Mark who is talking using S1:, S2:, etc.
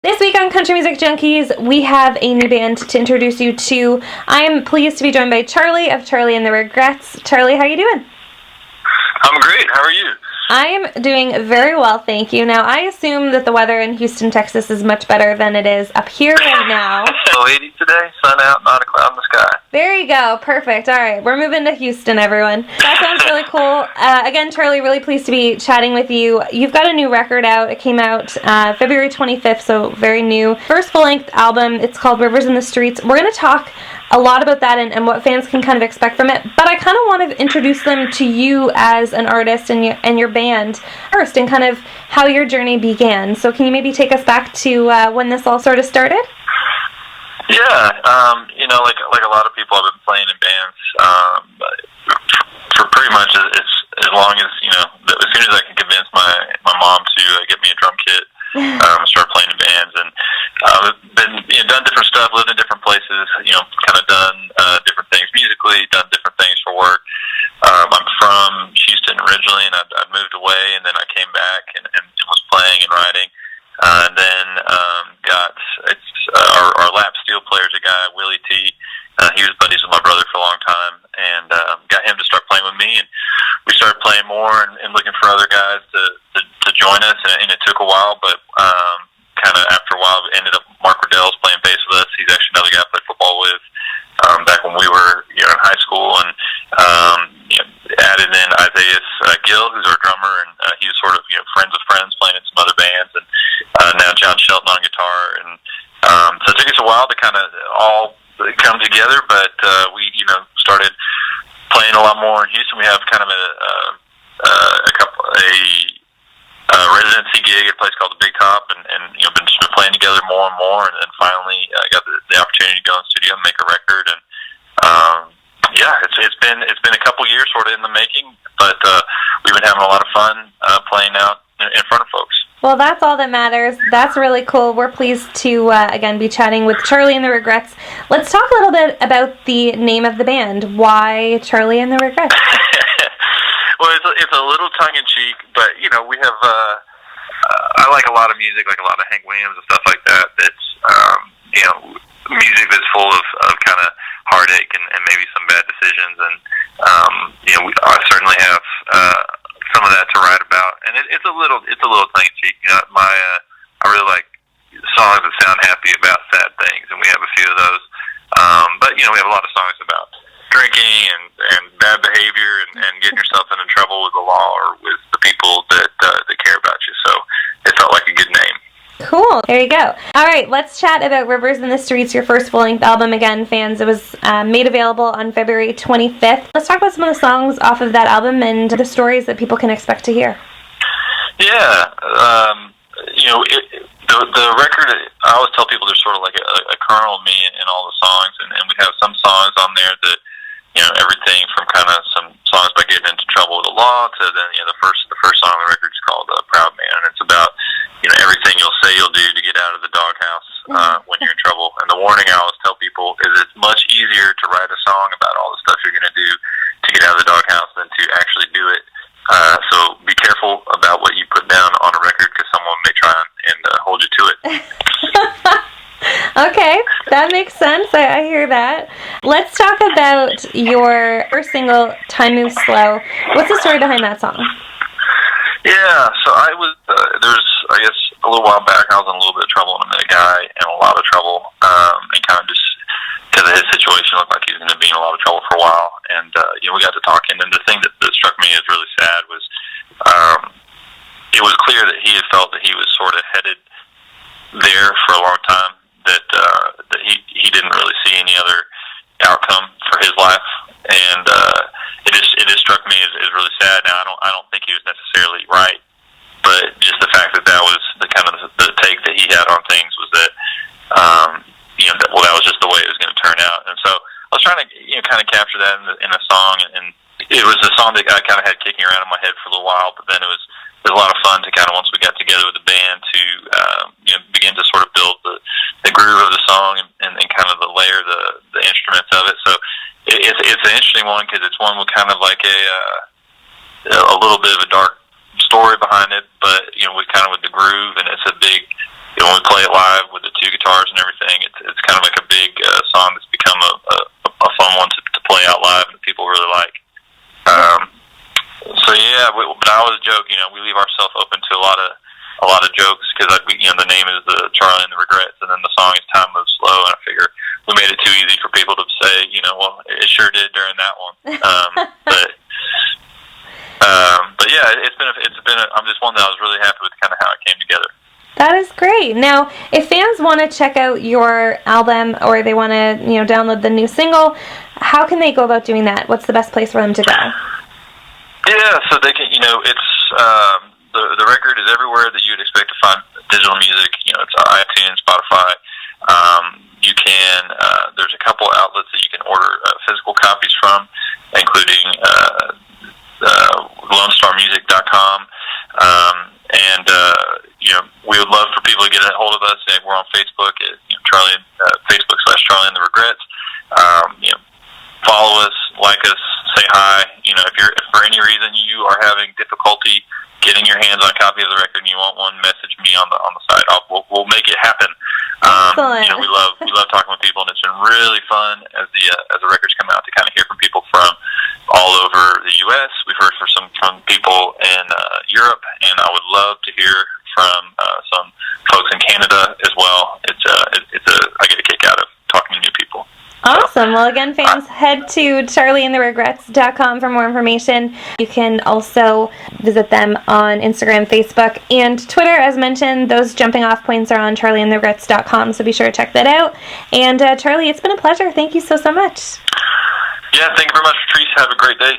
S1: This week on Country Music Junkies, we have a new band to introduce you to. I am pleased to be joined by Charlie of Charlie and the Regrets. Charlie, how are you doing?
S2: I'm great. How are you?
S1: I am doing very well, thank you. Now, I assume that the weather in Houston, Texas is much better than it is up here right now.
S2: 80 today, sun out, not a cloud in the sky.
S1: There you go. Perfect. All right. We're moving to Houston, everyone. That sounds really cool. Again, Charlie, really pleased to be chatting with you. You've got a new record out. It came out February 25th, so very new. First full-length album. It's called Rivers in the Streets. We're going to talk a lot about that and what fans can kind of expect from it, but I kind of want to introduce them to you as an artist and your band first, and kind of how your journey began. So can you maybe take us back to when this all sort of started?
S2: Yeah, like a lot of people, I've been playing in bands for pretty much as long as, as soon as I can convince my mom to get me a drum kit, start playing in bands, and I've been done different stuff, lived in different places, kind of done different things musically, done different things for work. I'm from Houston originally, and I'd moved away, and then I came back and was playing and writing. And then our lap steel player is a guy, Willie T. He was buddies with my brother for a long time, and got him to start playing with me. And we started playing more and looking for other guys to join us. And it took a while, but kind of after a while, it ended up Mark Riddell's playing bass with us. He's actually another guy I played football with back when we were in high school, and added in Isaiah Gill, who's our drummer, and he was sort of friends of friends playing in some other bands, and now John Shelton on guitar, and so it took us a while to kind of all come together, but we started playing a lot more in Houston. We have kind of a residency gig at a place called the Big Top, and been playing together more and more, and then finally got the opportunity to go in the studio and make a record, and it's been a couple years sort of in the making, but we've been having a lot of fun playing out in front of folks.
S1: Well, that's all that matters. That's really cool. We're pleased to, again, be chatting with Charlie and the Regrets. Let's talk a little bit about the name of the band. Why Charlie and the Regrets?
S2: Well, it's a little tongue-in-cheek, but, we have, I like a lot of music, like a lot of Hank Williams and stuff like that. That's, music that's full of kind of heartache and maybe some bad decisions. And, I certainly have some of that to write about. And it's a little tongue-in-cheek. I really like songs that sound happy about sad things, and we have a few of those. But, we have a lot of songs about drinking and bad behavior and getting yourself into trouble with the law or with the people that care about you. So it felt like a good name.
S1: Cool. There you go. All right, let's chat about Rivers in the Streets, your first full-length album. Again, fans, it was made available on February 25th. Let's talk about some of the songs off of that album and the stories that people can expect to hear.
S2: Yeah. The record, I always tell people there's sort of like a kernel of me in all the songs, and we have some songs on there that, everything from kind of some songs about getting into trouble with the law to then, the first song on the record is called Proud Man, and it's about, everything you'll say you'll do to get out of the doghouse when you're in trouble. And the warning I always tell people is it's much easier to write a song about all the stuff you're going to do to get out of the doghouse than to actually do it. So be careful about what you put down on a record, because someone may try and hold you to it.
S1: Okay, that makes sense. I hear that. Let's talk about your first single, Time Moves Slow. What's the story behind that song?
S2: Yeah, so I was, I guess, a little while back, I was in a little bit of trouble, and I met a guy in a lot of trouble, and kind of just, because of his situation, looked like he was going to be in a lot of trouble for a while, and, we got to talking, and the thing that struck me as really sad was, it was clear that he had felt that he was sort of headed there for a long time, that he didn't really see any other outcome for his life, and, it just struck me as really sad. Now, I don't think he was necessarily right, but just the fact that was the kind of the take that he had on things was that, that was just the way it was going to turn out. And so I was trying to, kind of capture that in a song, and it was a song that I kind of had kicking around in my head for a little while, but then it was a lot of fun to kind of, once we got together with the band, to, begin to sort of build the groove of the song and kind of layer the instruments of it. So it's an interesting one, because it's one with kind of like a little bit of a dark story behind it, but we kind of with the groove, and it's a big. When we play it live with the 2 guitars and everything, it's kind of like a big song that's become a fun one to play out live, and that people really like. So yeah, but I always joke, we leave ourselves open to a lot of jokes because the name is the Charlie and the Regrets, and then the song is Time Moves Slow, and I figure we made it too easy for people to say, well, it sure did during that one. But yeah, it's been. I'm just one that I was really happy with kind of how it came together.
S1: That is great. Now, if fans want to check out your album or they want to, download the new single, how can they go about doing that? What's the best place for them to go?
S2: Yeah, so they can, it's, the record is everywhere that you'd expect to find digital music. It's on iTunes, Spotify. You can, there's a couple outlets that you can order physical copies from, including LoneStarMusic.com. We would love for people to get a hold of us. We're on Facebook at Facebook.com/Charlie and the Regrets. Follow us, like us, say hi. If for any reason you are having difficulty getting your hands on a copy of the record and you want one, message me on the site. We'll make it happen.
S1: Excellent.
S2: We love talking with people, and it's been really fun as the records come out to kind of hear from people from all over the U.S. We've heard from people in Europe, and I would love to hear from some folks in Canada as well. I get a kick out of talking to new people.
S1: Awesome. Well, again, fans, head to charlieandtheregrets.com for more information. You can also visit them on Instagram, Facebook, and Twitter. As mentioned, those jumping off points are on charlieandtheregrets.com, so be sure to check that out. And Charlie, it's been a pleasure. Thank you so much.
S2: Yeah, thank you very much, Patrice. Have a great day.